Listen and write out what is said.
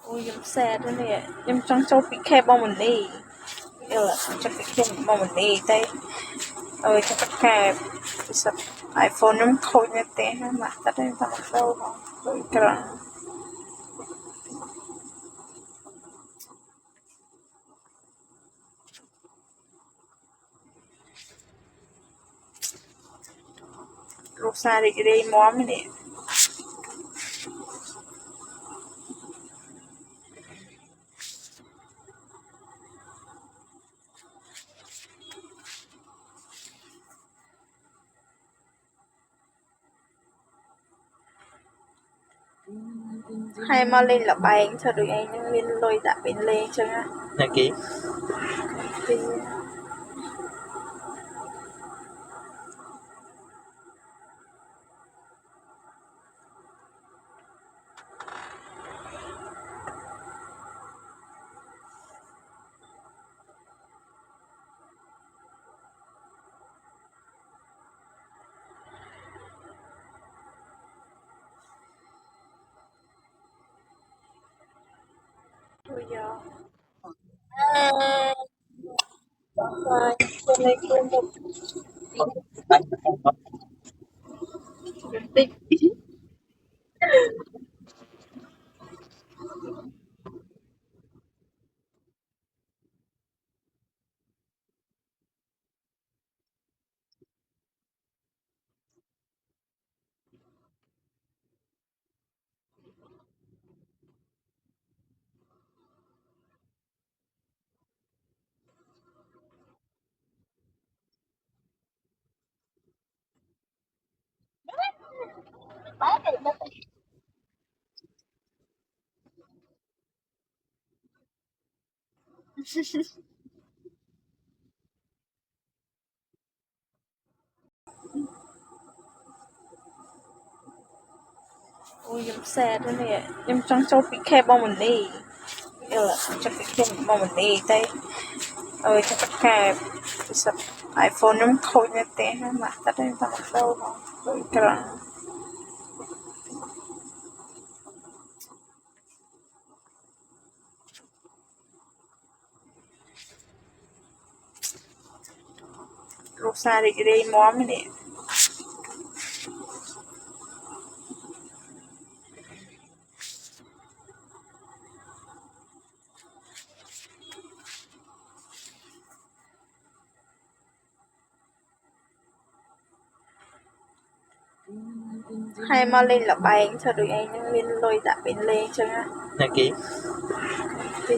Ui, em sad đó nè, em trong châu bị khe bom mình đi. Yêu là trong bị khe bom mình đi tay. Ôi trong bị khe bisa iPhone em khôi nhé té ha mà ta đây ta mặc đâu mà. Ôi cái lúc xa đi cái đi móm nè. Hai mà lên là bay cho đôi anh nhưng lên lôi đã bên lên chứ á. Nè kỹ. Thì bây giờ Assalamualaikum detik ui em sad đó nè, em trong châu bị khe bom mình đi. Yêu là trong bị khe bom mình đi tay. Ôi trong bị khe bisa iPhone em khôi nhé té ha mà ta đây ta mặc đâu mà. Ôi cái lúc xa đi cái đi móm nè. Hai mà lên là bay cho đôi anh nhưng lên lôi đã bên lên chứ á. Nè kỹ. Thì